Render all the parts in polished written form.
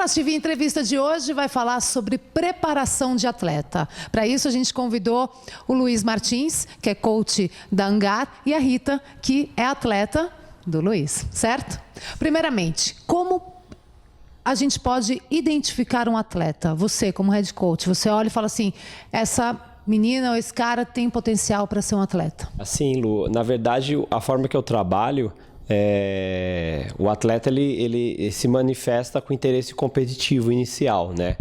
CrossFit Entrevista de hoje vai falar sobre preparação de atleta. Para isso, a gente convidou o Luiz Martins, que é coach da Angar, e a Rita, que é atleta do Luiz, certo? Primeiramente, como a gente pode identificar um atleta? Você, como head coach, você olha e fala assim, essa menina ou esse cara tem potencial para ser um atleta? Assim, Lu, na verdade, a forma que eu trabalho, o atleta ele se manifesta com interesse competitivo inicial, né?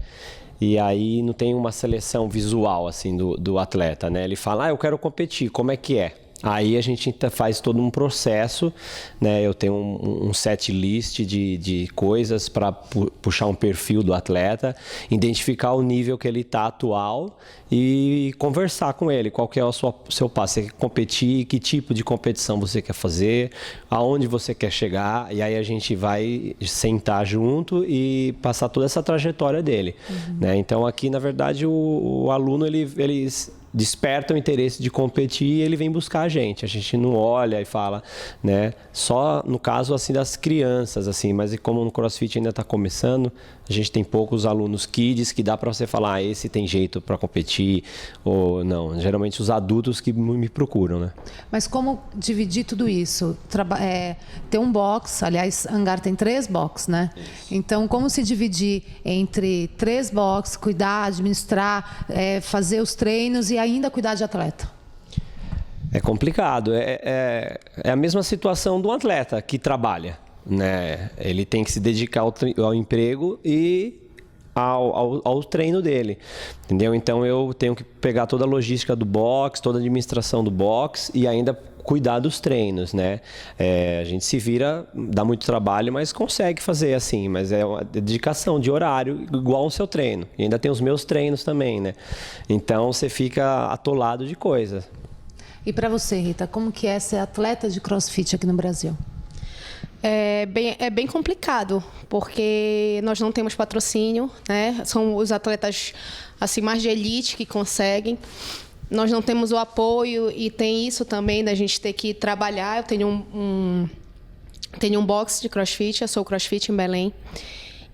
E aí não tem uma seleção visual assim do atleta, né? Ele fala, eu quero competir, como é que é? Aí a gente faz todo um processo, né? Eu tenho um set list de coisas para puxar um perfil do atleta, identificar o nível que ele está atual e conversar com ele. Qual que é o seu passo? Você quer competir? Que tipo de competição você quer fazer? Aonde você quer chegar? E aí a gente vai sentar junto e passar toda essa trajetória dele. Né? Então aqui, na verdade, o aluno ele desperta o interesse de competir e ele vem buscar a gente não olha e fala, né? Só no caso assim das crianças, assim, mas como no CrossFit ainda está começando, a gente tem poucos alunos kids que dá para você falar, esse tem jeito para competir ou não. Geralmente os adultos que me procuram, né? Mas como dividir tudo isso? Ter um box, aliás, Angar tem 3 boxes, né? Isso. Então, como se dividir entre 3 boxes, cuidar, administrar, fazer os treinos e ainda cuidar de atleta? É complicado. É a mesma situação do atleta que trabalha, né? Ele tem que se dedicar ao emprego e ao treino dele, entendeu? Então eu tenho que pegar toda a logística do box, toda a administração do box e ainda cuidar dos treinos, né? A gente se vira, dá muito trabalho, mas consegue fazer assim, mas é uma dedicação de horário igual ao seu treino. E ainda tem os meus treinos também, né? Então você fica atolado de coisa. E para você, Rita, como que é ser atleta de CrossFit aqui no Brasil? É bem complicado, porque nós não temos patrocínio, né? São os atletas assim, mais de elite que conseguem. Nós não temos o apoio e tem isso também da gente ter que trabalhar. Eu tenho tenho um box de CrossFit, eu sou CrossFit em Belém.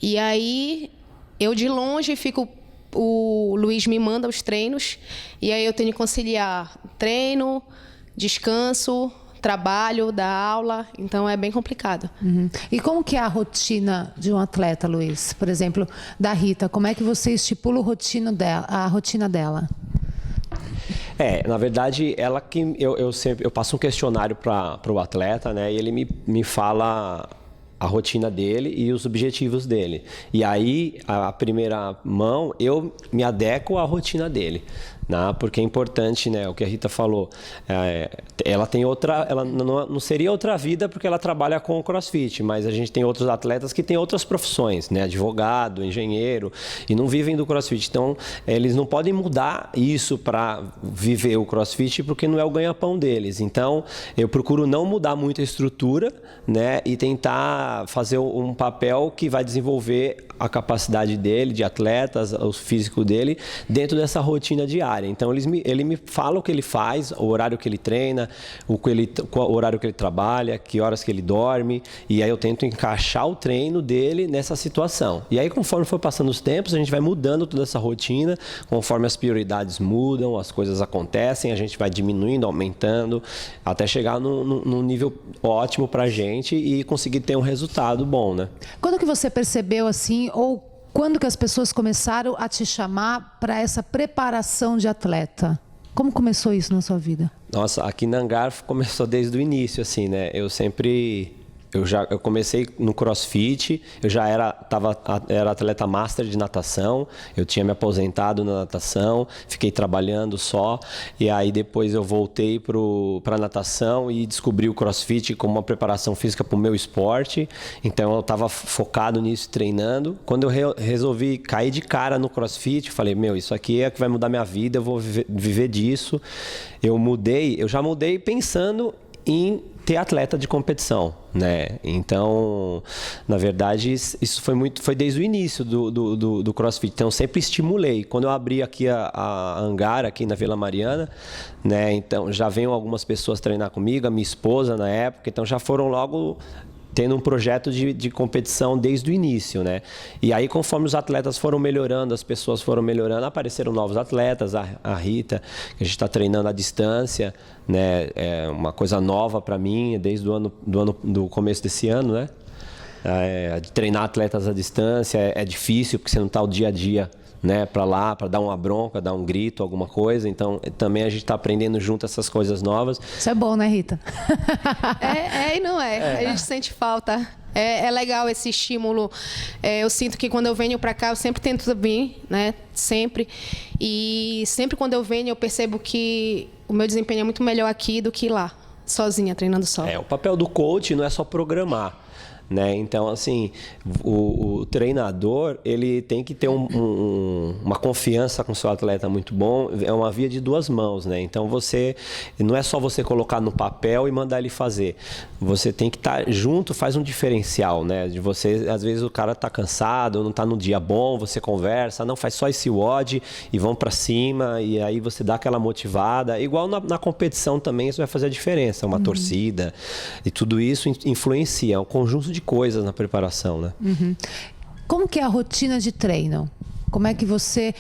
E aí, eu de longe fico... O Luiz me manda os treinos e aí eu tenho que conciliar treino, descanso, trabalho, dar aula, então é bem complicado. E como que é a rotina de um atleta, Luiz? Por exemplo, da Rita, como é que você estipula a rotina dela? Na verdade, ela que eu passo um questionário para o atleta, né? E ele me fala a rotina dele e os objetivos dele. E aí, a primeira mão, eu me adequo à rotina dele. Né? Porque é importante, né? O que a Rita falou, ela tem outra, ela não seria outra vida porque ela trabalha com o CrossFit, mas a gente tem outros atletas que têm outras profissões, né? Advogado, engenheiro, e não vivem do CrossFit. Então, eles não podem mudar isso para viver o CrossFit porque não é o ganha-pão deles. Então, eu procuro não mudar muito a estrutura, né? E tentar fazer um papel que vai desenvolver a capacidade dele, de atletas, o físico dele, dentro dessa rotina diária. Então, ele me fala o que ele faz, o horário que ele treina, o horário que ele trabalha, que horas que ele dorme, e aí eu tento encaixar o treino dele nessa situação. E aí, conforme for passando os tempos, a gente vai mudando toda essa rotina, conforme as prioridades mudam, as coisas acontecem, a gente vai diminuindo, aumentando, até chegar num nível ótimo pra gente e conseguir ter um resultado bom, né? Quando que você percebeu assim, ou quando que as pessoas começaram a te chamar para essa preparação de atleta? Como começou isso na sua vida? Nossa, aqui na Angar começou desde o início, assim, né? Eu comecei no CrossFit, eu já era atleta master de natação, eu tinha me aposentado na natação, fiquei trabalhando só, e aí depois eu voltei para natação e descobri o CrossFit como uma preparação física para o meu esporte, então eu estava focado nisso, treinando. Quando eu resolvi cair de cara no CrossFit, falei, isso aqui é o que vai mudar minha vida, eu vou viver disso. Eu já mudei pensando em ter atleta de competição, né? Então, na verdade, isso foi desde o início do CrossFit. Então, eu sempre estimulei. Quando eu abri aqui a Angar, aqui na Vila Mariana, né? Então, já veio algumas pessoas treinar comigo, a minha esposa na época. Então, já foram logo tendo um projeto de competição desde o início, né? E aí, conforme os atletas foram melhorando, as pessoas foram melhorando, apareceram novos atletas, a Rita, que a gente está treinando à distância, né? É uma coisa nova para mim, desde do começo desse ano, né? De treinar atletas à distância é difícil, porque você não está o dia a dia, né, para lá, para dar uma bronca, dar um grito, alguma coisa. Então, também a gente está aprendendo junto essas coisas novas. Isso é bom, né, Rita? E não é. A gente sente falta. É legal esse estímulo. Eu sinto que quando eu venho para cá, eu sempre tento vir, né? Sempre. E sempre quando eu venho, eu percebo que o meu desempenho é muito melhor aqui do que lá, sozinha, treinando só. O papel do coach não é só programar, né? Então, assim, o treinador, ele tem que ter uma confiança com o seu atleta muito bom. É uma via de duas mãos, né? Então, não é só você colocar no papel e mandar ele fazer. Você tem que estar junto, faz um diferencial, né? De você, às vezes o cara tá cansado, não tá no dia bom, você conversa, não, faz só esse WOD e vão para cima, e aí você dá aquela motivada. Igual na competição também, isso vai fazer a diferença, uma torcida, e tudo isso influencia, é um conjunto de coisas na preparação, né? Como que é a rotina de treino? Como é que você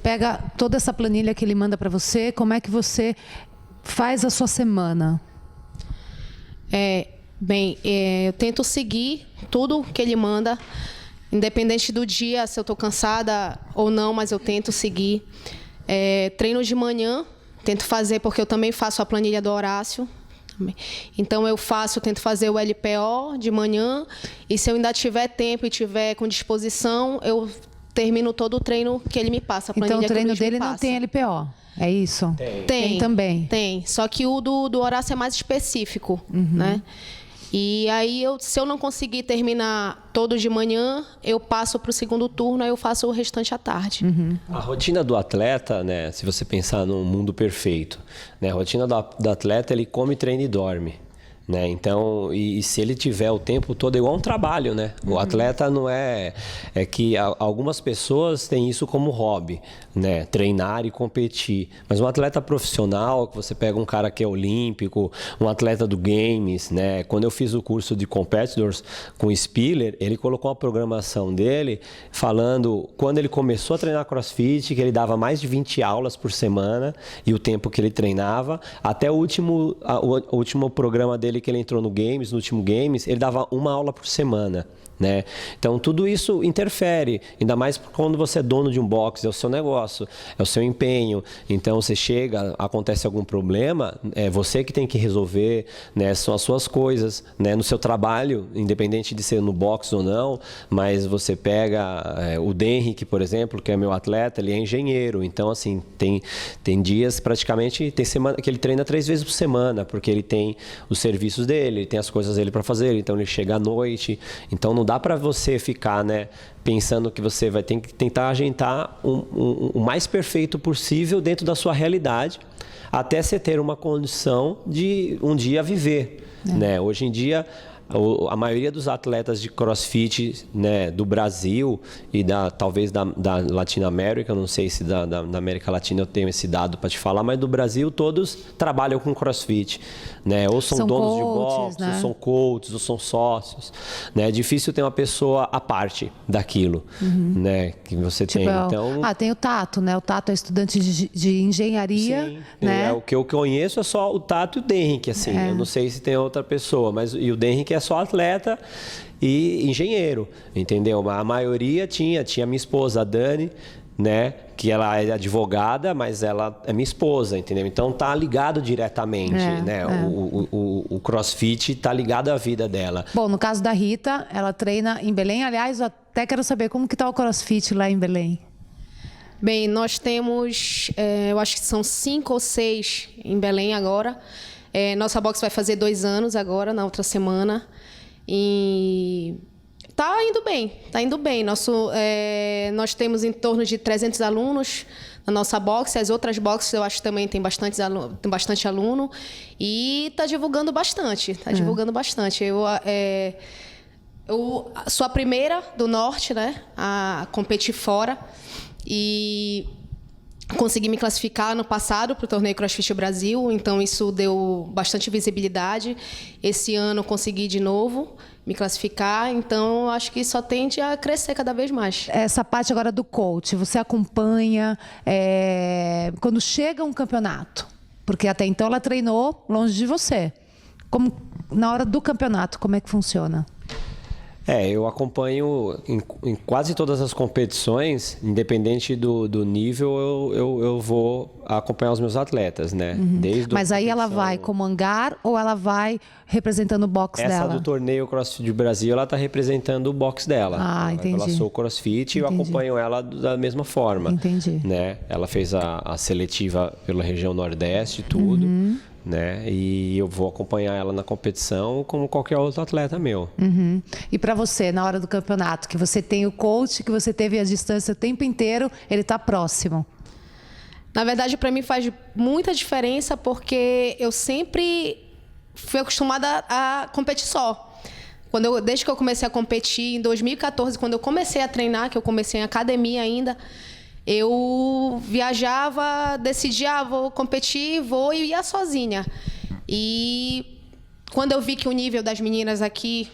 pega toda essa planilha que ele manda para você, como é que você faz a sua semana? Eu tento seguir tudo que ele manda, independente do dia, se eu estou cansada ou não, mas eu tento seguir. Treino de manhã, tento fazer, porque eu também faço a planilha do Horácio. Então, eu tento fazer o LPO de manhã, e se eu ainda tiver tempo e tiver com disposição, eu termino todo o treino que ele me passa. A planilha então, o treino que ele dele não tem LPO, é isso? Tem também? Tem, só que o do Horácio é mais específico, né? E aí, se eu não conseguir terminar todo de manhã, eu passo para o segundo turno, aí eu faço o restante à tarde. A rotina do atleta, né, se você pensar num mundo perfeito, né, a rotina do atleta, ele come, treina e dorme. Né? Então, e se ele tiver o tempo todo, é igual um trabalho, né? O atleta não é que algumas pessoas têm isso como hobby, né? Treinar e competir. Mas um atleta profissional, que você pega um cara que é olímpico, um atleta do games, né? Quando eu fiz o curso de competitors com o Spiller, ele colocou uma programação dele falando quando ele começou a treinar CrossFit, que ele dava mais de 20 aulas por semana, e o tempo que ele treinava, até o último programa dele que ele entrou no último Games, ele dava uma aula por semana, né? Então, tudo isso interfere, ainda mais quando você é dono de um box, é o seu negócio, é o seu empenho. Então, você chega, acontece algum problema, é você que tem que resolver, né? São as suas coisas, né? No seu trabalho, independente de ser no box ou não, mas você pega o Denrick, por exemplo, que é meu atleta, ele é engenheiro, então, assim, tem dias praticamente, tem semana que ele treina 3 vezes por semana, porque ele tem os serviços dele, ele tem as coisas dele para fazer, então ele chega à noite, então não dá para você ficar, né, pensando que você vai ter que tentar ajeitar o mais perfeito possível dentro da sua realidade, até você ter uma condição de um dia viver, né? Hoje em dia, a maioria dos atletas de CrossFit, né, do Brasil e talvez da Latinoamérica, não sei se da América Latina eu tenho esse dado para te falar, mas do Brasil todos trabalham com CrossFit, né? Ou são donos de box, né? Ou são coaches, ou são sócios, né? É difícil ter uma pessoa à parte daquilo, né, que você tem. Então, tem o Tato, né? O Tato é estudante de engenharia, sim, né? O que eu conheço é só o Tato e o Denrick, assim. Eu não sei se tem outra pessoa, mas e o Denrick é só atleta e engenheiro, entendeu? A maioria tinha minha esposa, a Dani, né? Que ela é advogada, mas ela é minha esposa, entendeu? Então tá ligado diretamente, né? O CrossFit tá ligado à vida dela. Bom, no caso da Rita, ela treina em Belém. Aliás, eu até quero saber como que tá o CrossFit lá em Belém. Bem, nós temos, eu acho que são 5 ou 6 em Belém agora. Nossa box vai fazer 2 anos agora, na outra semana. E tá indo bem. Nós temos em torno de 300 alunos na nossa box. As outras boxes eu acho que também tem bastante aluno. E tá divulgando bastante. Eu sou a primeira do Norte, né, a competir fora. E consegui me classificar no passado para o torneio CrossFit Brasil, então isso deu bastante visibilidade. Esse ano consegui de novo me classificar, então acho que só tende a crescer cada vez mais. Essa parte agora do coach, você acompanha quando chega um campeonato? Porque até então ela treinou longe de você. Como, na hora do campeonato, como é que funciona? Eu acompanho em quase todas as competições, independente do nível, eu vou acompanhar os meus atletas, né? Desde Mas aí ela vai como hangar ou ela vai representando o box dela? Essa do torneio CrossFit Brasil, ela está representando o box dela. Ah, entendi. Ela sou CrossFit e eu acompanho ela da mesma forma. Entendi. Né? Ela fez a seletiva pela região Nordeste e tudo. Né? E eu vou acompanhar ela na competição como qualquer outro atleta meu. E para você, na hora do campeonato, que você tem o coach, que você teve a distância o tempo inteiro, ele está próximo? Na verdade, para mim faz muita diferença porque eu sempre fui acostumada a competir só. Desde que eu comecei a competir, em 2014, quando eu comecei a treinar, que eu comecei em academia ainda, eu viajava, decidia, vou competir, vou e ia sozinha. E quando eu vi que o nível das meninas aqui,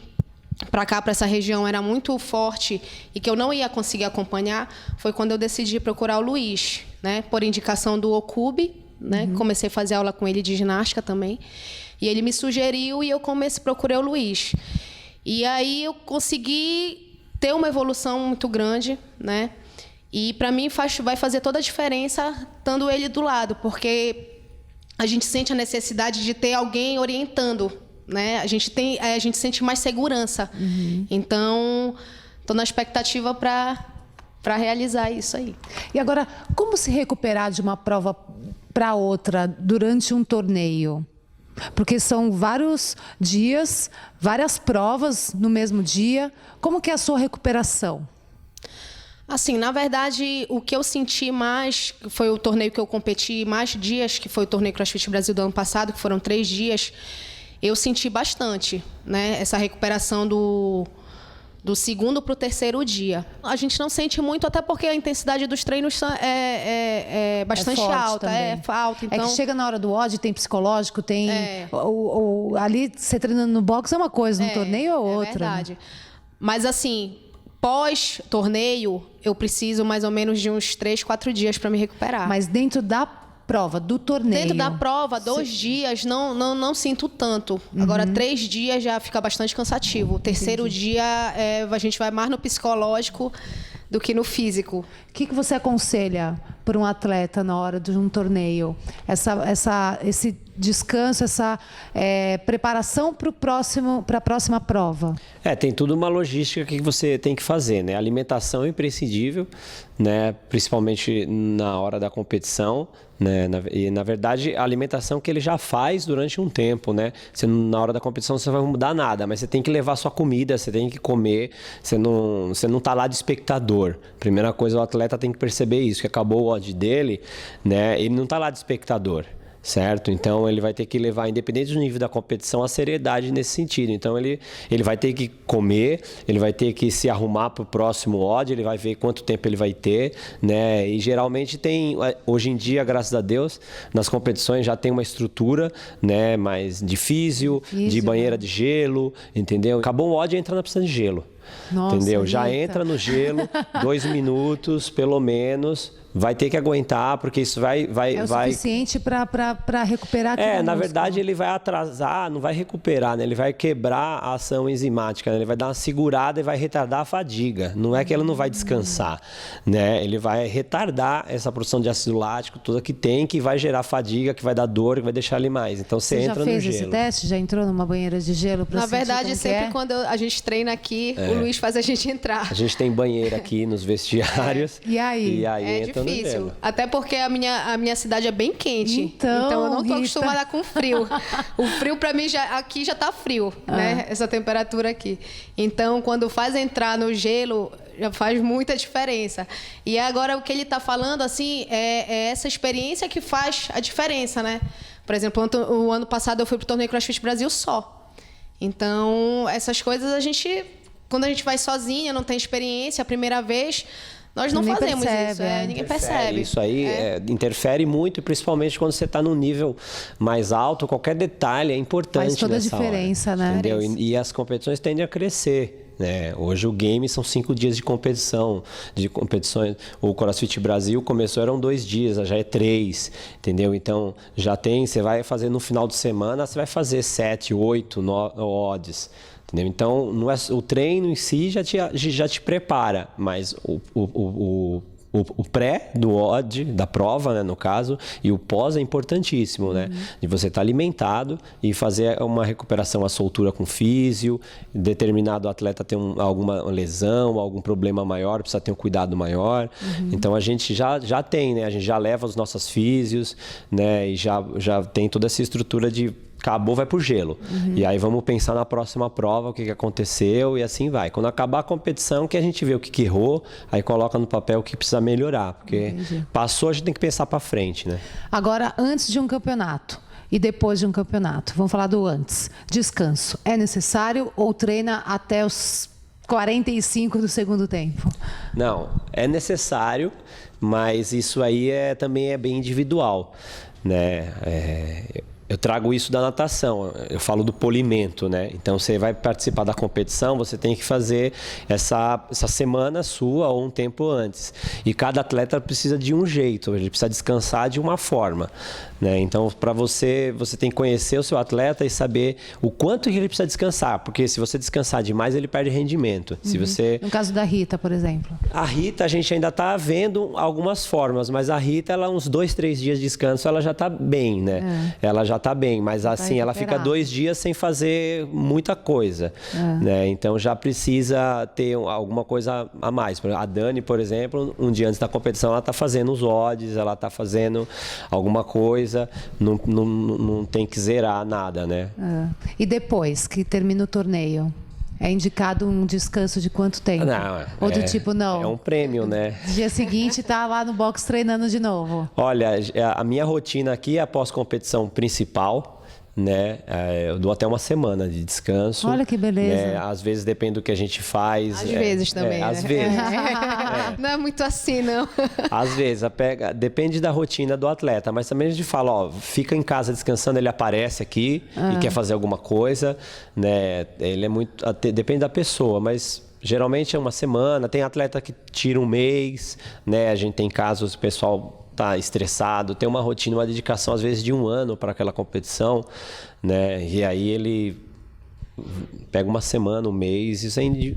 para cá, para essa região, era muito forte e que eu não ia conseguir acompanhar, foi quando eu decidi procurar o Luiz, né? Por indicação do Okubi, né? Comecei a fazer aula com ele de ginástica também. E ele me sugeriu e eu procurei o Luiz. E aí eu consegui ter uma evolução muito grande, né? E para mim vai fazer toda a diferença estando ele do lado, porque a gente sente a necessidade de ter alguém orientando, né? A gente sente mais segurança. Então, estou na expectativa para realizar isso aí. E agora, como se recuperar de uma prova para outra durante um torneio? Porque são vários dias, várias provas no mesmo dia. Como que é a sua recuperação? Assim, na verdade, o que eu senti mais foi o torneio que eu competi mais dias, que foi o torneio CrossFit Brasil do ano passado, que foram 3 dias. Eu senti bastante, né, essa recuperação do segundo para o terceiro dia. A gente não sente muito, até porque a intensidade dos treinos é bastante alta. É alta. Então... É que chega na hora do ódio, tem psicológico, tem... ali, você treinando no boxe é uma coisa, no torneio é outra. É verdade. Né? Mas, assim... Pós-torneio, eu preciso mais ou menos de uns 3, 4 dias para me recuperar. Mas dentro da prova, do torneio... Dentro da prova, 2 dias, não sinto tanto. Agora, 3 dias já fica bastante cansativo. O terceiro dia, a gente vai mais no psicológico do que no físico. O que você aconselha para um atleta na hora de um torneio? Esse descanso, essa preparação para a próxima prova? Tem tudo uma logística que você tem que fazer, né? A alimentação é imprescindível, né? Principalmente na hora da competição, né? E, na verdade, a alimentação que ele já faz durante um tempo, né? Na hora da competição você não vai mudar nada, mas você tem que levar sua comida, você tem que comer, você não tá lá de espectador. Primeira coisa, o atleta tem que perceber isso, que acabou o odd dele, né? Ele não tá lá de espectador. Certo? Então, ele vai ter que levar, independente do nível da competição, a seriedade nesse sentido. Então, ele vai ter que comer, ele vai ter que se arrumar para o próximo odd, ele vai ver quanto tempo ele vai ter, né? E geralmente hoje em dia, graças a Deus, nas competições já tem uma estrutura, né? Mais de físio, de banheira de gelo, entendeu? Acabou o odd, entra na piscina de gelo. Nossa, entendeu? Já Rita. entra no gelo, 2 minutos, pelo menos... Vai ter que aguentar, porque isso vai... o suficiente para recuperar aquele na músculo. verdade, ele vai atrasar, não vai recuperar, né? Ele vai quebrar a ação enzimática, né? Ele vai dar uma segurada e vai retardar a fadiga. Não é que ele não vai descansar, né? Ele vai retardar essa produção de ácido lático toda que tem, que vai gerar fadiga, que vai dar dor, que vai deixar ele mais. Então, você entra no gelo. Você já fez esse teste? Já entrou numa banheira de gelo? Na verdade, sempre quando a gente treina aqui, o Luiz faz a gente entrar. A gente tem banheiro aqui nos vestiários. E aí? Entra difícil. Até porque a minha cidade é bem quente. Então eu não estou Rita... acostumada com frio. O frio, para mim, aqui já está frio, né? Essa temperatura aqui. Então, quando faz entrar no gelo, já faz muita diferença. E agora, o que ele está falando, assim, é essa experiência que faz a diferença, né? Por exemplo, o ano passado eu fui para o torneio CrossFit Brasil só. Então, essas coisas quando a gente vai sozinha, não tem experiência, a primeira vez... Nós não Nem fazemos percebe, isso, é. ninguém percebe. Isso aí interfere muito, principalmente quando você está num nível mais alto. Qualquer detalhe é importante. Faz toda a nessa diferença, hora, né? entendeu? E as competições tendem a crescer. Né? Hoje o game são 5 dias de competição, o CrossFit Brasil começou, eram 2 dias, já é 3, entendeu? Então já tem, você vai fazer no final de semana, você vai fazer 7, 8, 9 odds, entendeu? Então não é, o treino em si já te prepara, mas o pré do odd, da prova, né, no caso, e o pós é importantíssimo, né? De você estar alimentado e fazer uma recuperação à soltura com físio, determinado atleta tem alguma lesão, algum problema maior, precisa ter um cuidado maior. Então a gente já tem, né? A gente já leva os nossos físios, né? E já tem toda essa estrutura de acabou, vai pro gelo. E aí vamos pensar na próxima prova, o que aconteceu e assim vai. Quando acabar a competição, que a gente vê o que errou, aí coloca no papel o que precisa melhorar. Porque passou, a gente tem que pensar para frente, né? Agora, antes de um campeonato e depois de um campeonato, vamos falar do antes. Descanso. É necessário ou treina até os 45 do segundo tempo? Não, é necessário, mas isso aí também é bem individual, né? Eu trago isso da natação, eu falo do polimento, né? Então, você vai participar da competição, você tem que fazer essa semana sua ou um tempo antes. E cada atleta precisa de um jeito, ele precisa descansar de uma forma, né? Então, para você tem que conhecer o seu atleta e saber o quanto que ele precisa descansar, porque se você descansar demais, ele perde rendimento. Se você... No caso da Rita, por exemplo. A Rita, a gente ainda está vendo algumas formas, mas a Rita, ela uns 2, 3 dias de descanso, ela já está bem, né? Ela já está bem, mas assim, ela fica 2 dias sem fazer muita coisa, né? Então já precisa ter alguma coisa a mais. A Dani, por exemplo, um dia antes da competição, ela está fazendo os odds, ela está fazendo alguma coisa, não tem que zerar nada, né? E depois que termina o torneio? É indicado um descanso de quanto tempo? Não, ou do tipo, não? É um prêmio, né? Dia seguinte tá lá no box treinando de novo. Olha, a minha rotina aqui é após competição principal, né? Eu dou até uma semana de descanso. Olha que beleza. Né? Às vezes depende do que a gente faz. Às vezes também. Às né? vezes. Não é muito assim, não. Às vezes, depende da rotina do atleta, mas também a gente fala, ó, fica em casa descansando, ele aparece aqui e quer fazer alguma coisa, né? Ele é muito, depende da pessoa, mas geralmente é uma semana. Tem atleta que tira um mês, né? A gente tem casos, o pessoal tá estressado, tem uma rotina, uma dedicação às vezes de 1 ano para aquela competição, né? E aí ele pega uma semana, um mês, isso aí,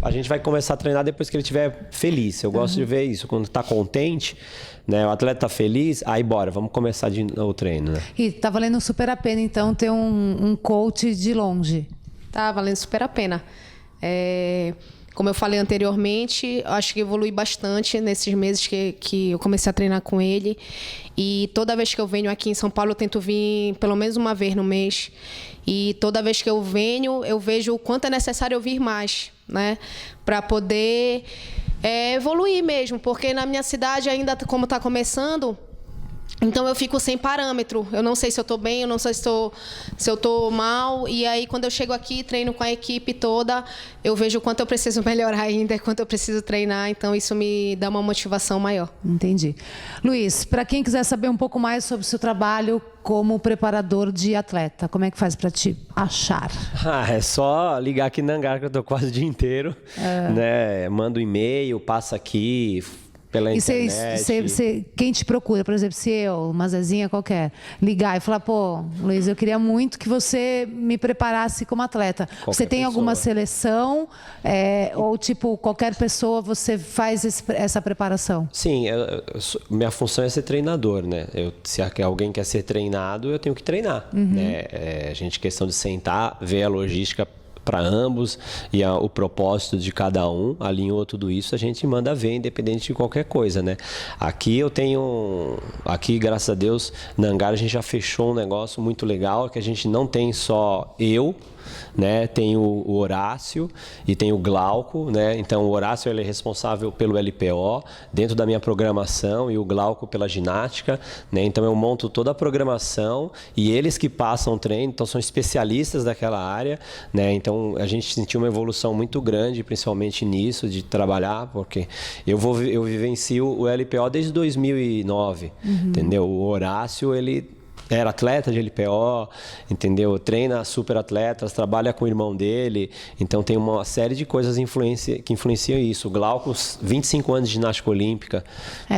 a gente vai começar a treinar depois que ele estiver feliz. Eu gosto de ver isso, quando tá contente, né? O atleta tá feliz, aí bora, vamos começar o treino, né? E tá valendo super a pena então ter um coach de longe. Tá valendo super a pena. Como eu falei anteriormente, acho que evolui bastante nesses meses que eu comecei a treinar com ele. E toda vez que eu venho aqui em São Paulo, eu tento vir pelo menos uma vez no mês. E toda vez que eu venho, eu vejo o quanto é necessário eu vir mais, né? Para poder evoluir mesmo. Porque na minha cidade, ainda como está começando... Então, eu fico sem parâmetro. Eu não sei se eu estou bem, eu não sei se eu estou mal. E aí, quando eu chego aqui, treino com a equipe toda, eu vejo o quanto eu preciso melhorar ainda, quanto eu preciso treinar. Então, isso me dá uma motivação maior. Entendi. Luiz, para quem quiser saber um pouco mais sobre o seu trabalho como preparador de atleta, como é que faz para te achar? É só ligar aqui na Angar, que eu estou quase o dia inteiro. Né? Manda um e-mail, passa aqui... pela internet. Quem te procura, por exemplo, se eu, uma Zezinha qualquer, ligar e falar, pô, Luiz, eu queria muito que você me preparasse como atleta. Você tem alguma seleção ou, tipo, qualquer pessoa, você faz essa preparação? Sim, minha função é ser treinador, né? Se alguém quer ser treinado, eu tenho que treinar. Né? A gente, questão de sentar, ver a logística para ambos e o propósito de cada um, alinhou tudo isso, a gente manda ver, independente de qualquer coisa, né? Aqui graças a Deus, na Angar a gente já fechou um negócio muito legal, que a gente não tem só eu, né? Tem o Horácio e tem o Glauco, né? Então o Horácio ele é responsável pelo LPO dentro da minha programação e o Glauco pela ginástica, né? Então eu monto toda a programação e eles que passam o treino, então são especialistas daquela área, né? Então a gente sentiu uma evolução muito grande, principalmente nisso de trabalhar, porque eu vivencio o LPO desde 2009, entendeu? O Horácio ele era atleta de LPO, entendeu? Treina super atletas, trabalha com o irmão dele. Então tem uma série de coisas que influenciam isso. O Glauco, 25 anos de ginástica olímpica.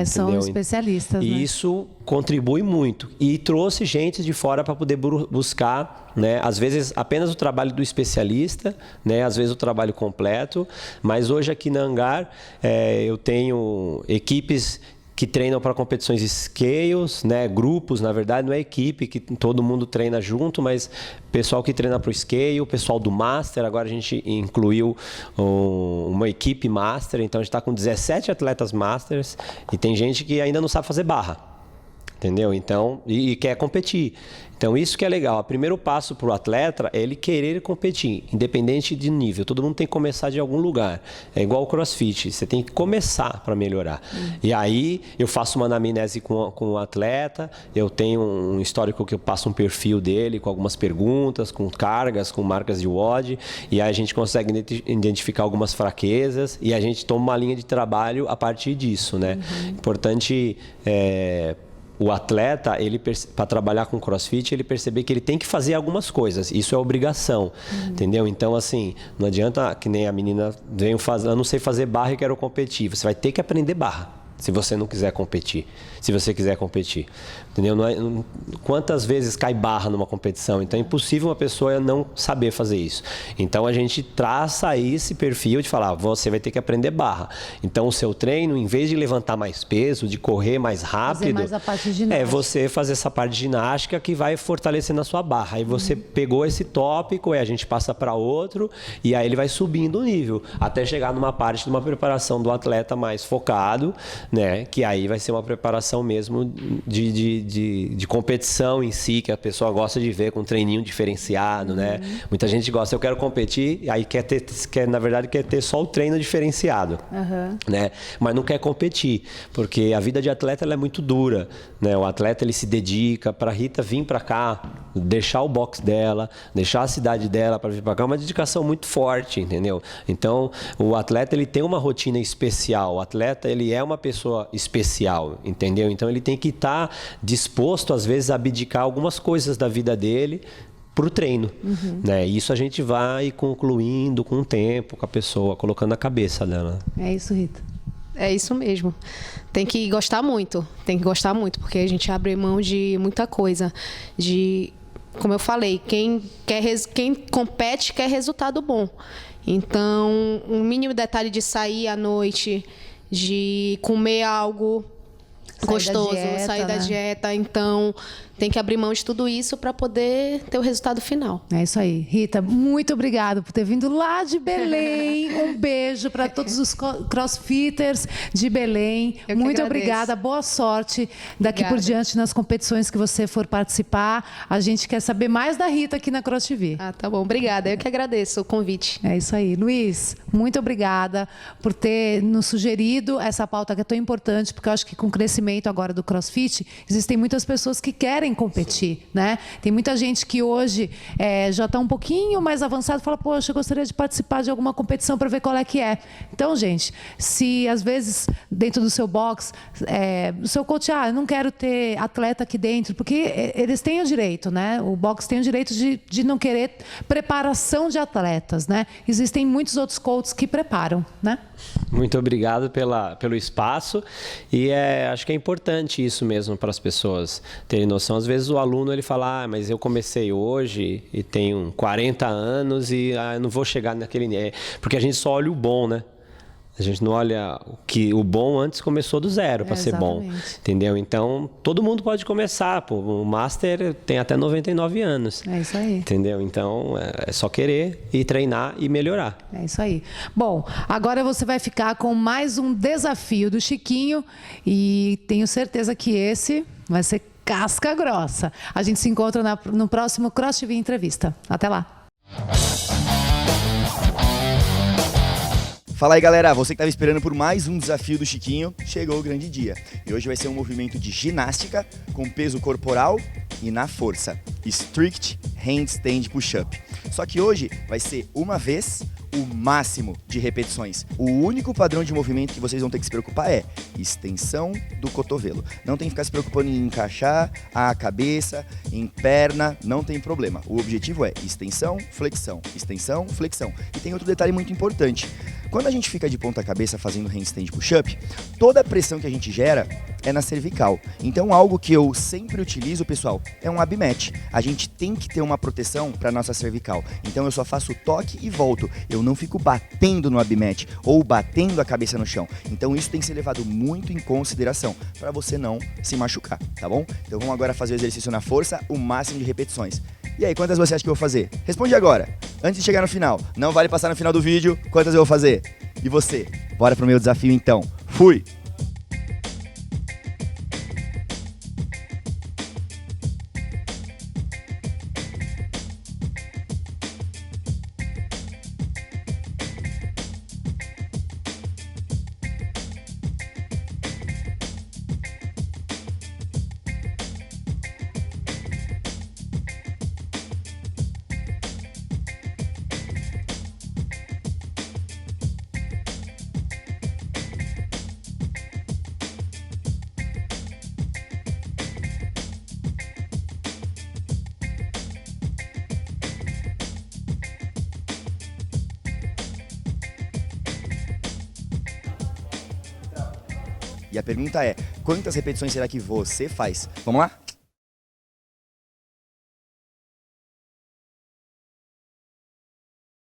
São especialistas, e né? isso contribui muito. E trouxe gente de fora para poder buscar, né? Às vezes apenas o trabalho do especialista, né? Às vezes o trabalho completo. Mas hoje aqui na Hangar, eu tenho equipes que treinam para competições scales, né? Grupos, na verdade, não é equipe, que todo mundo treina junto, mas pessoal que treina para o scale, o pessoal do Master, agora a gente incluiu uma equipe Master, então a gente está com 17 atletas Masters e tem gente que ainda não sabe fazer barra, entendeu? Então, e quer competir. Então, isso que é legal. O primeiro passo para o atleta é ele querer competir, independente de nível. Todo mundo tem que começar de algum lugar. É igual o CrossFit. Você tem que começar para melhorar. E aí, eu faço uma anamnese com o atleta. Eu tenho um histórico que eu passo um perfil dele com algumas perguntas, com cargas, com marcas de WOD. E aí a gente consegue identificar algumas fraquezas e a gente toma uma linha de trabalho a partir disso, né? Importante o atleta, para trabalhar com CrossFit, ele perceber que ele tem que fazer algumas coisas. Isso é obrigação, entendeu? Então, assim, não adianta que nem a menina veio fazer, eu não sei fazer barra e quero competir. Você vai ter que aprender barra, se você não quiser competir. Se você quiser competir, entendeu? Quantas vezes cai barra numa competição? Então é impossível uma pessoa não saber fazer isso. Então a gente traça aí esse perfil de falar, você vai ter que aprender barra. Então o seu treino, em vez de levantar mais peso, de correr mais rápido, fazer mais a parte de ginástica. É você fazer essa parte de ginástica que vai fortalecendo a sua barra. Aí você pegou esse tópico, a gente passa para outro e aí ele vai subindo o nível até chegar numa parte de uma preparação do atleta mais focado, né? Que aí vai ser uma preparação mesmo de competição em si, que a pessoa gosta de ver com um treininho diferenciado, né? Muita gente gosta, eu quero competir, e aí na verdade quer ter só o treino diferenciado, né? Mas não quer competir, porque a vida de atleta ela é muito dura, né? O atleta ele se dedica para a Rita vir para cá, deixar o box dela, deixar a cidade dela para vir para cá, é uma dedicação muito forte, entendeu? Então, o atleta ele tem uma rotina especial, o atleta ele é uma pessoa especial, entendeu? Então ele tem que estar disposto, às vezes, a abdicar algumas coisas da vida dele para o treino, né? Isso a gente vai concluindo com o tempo, com a pessoa, colocando na cabeça dela. É isso, Rita. É isso mesmo. Tem que gostar muito, porque a gente abre mão de muita coisa. Como eu falei, quem compete quer resultado bom. Então, um mínimo detalhe de sair à noite, de comer algo gostoso, sair da dieta. Então, tem que abrir mão de tudo isso para poder ter o resultado final. É isso aí. Rita, muito obrigada por ter vindo lá de Belém. Um beijo para todos os crossfitters de Belém. Muito obrigada. Boa sorte daqui por diante nas competições que você for participar. A gente quer saber mais da Rita aqui na Cross TV. Tá bom. Obrigada. Eu que agradeço o convite. É isso aí. Luiz, muito obrigada por ter nos sugerido essa pauta que é tão importante, porque eu acho que com o crescimento agora do CrossFit, existem muitas pessoas que querem competir, né? Tem muita gente que hoje já está um pouquinho mais avançado e fala, poxa, eu gostaria de participar de alguma competição para ver qual é que é. Então, gente, se às vezes dentro do seu box, o seu coach, eu não quero ter atleta aqui dentro, porque eles têm o direito, né? O box tem o direito de não querer preparação de atletas, né? Existem muitos outros coaches que preparam, né? Muito obrigado pelo espaço e acho que é importante isso mesmo para as pessoas terem noção. Às vezes o aluno ele fala, mas eu comecei hoje e tenho 40 anos e eu não vou chegar naquele nível. Porque a gente só olha o bom, né? A gente não olha o bom antes começou do zero para ser bom, entendeu? Então, todo mundo pode começar. Pô, o Master tem até 99 anos. É isso aí. Entendeu? Então, é só querer e treinar e melhorar. É isso aí. Bom, agora você vai ficar com mais um desafio do Chiquinho e tenho certeza que esse vai ser casca grossa. A gente se encontra no próximo Cross TV Entrevista. Até lá. Fala aí, galera, você que estava esperando por mais um desafio do Chiquinho, chegou o grande dia. E hoje vai ser um movimento de ginástica com peso corporal e na força. Strict Handstand Push-Up. Só que hoje vai ser uma vez o máximo de repetições. O único padrão de movimento que vocês vão ter que se preocupar é extensão do cotovelo. Não tem que ficar se preocupando em encaixar a cabeça, em perna, não tem problema. O objetivo é extensão, flexão, extensão, flexão. E tem outro detalhe muito importante. Quando a gente fica de ponta cabeça fazendo handstand push-up, toda a pressão que a gente gera é na cervical. Então algo que eu sempre utilizo, pessoal, é um abmatch. A gente tem que ter uma proteção para nossa cervical. Então eu só faço toque e volto. Eu não fico batendo no abmatch ou batendo a cabeça no chão. Então isso tem que ser levado muito em consideração para você não se machucar, tá bom? Então vamos agora fazer o exercício na força, o máximo de repetições. E aí, quantas você acha que eu vou fazer? Responde agora, antes de chegar no final. Não vale passar no final do vídeo, quantas eu vou fazer? E você? Bora pro meu desafio então. Fui! E a pergunta é, quantas repetições será que você faz? Vamos lá?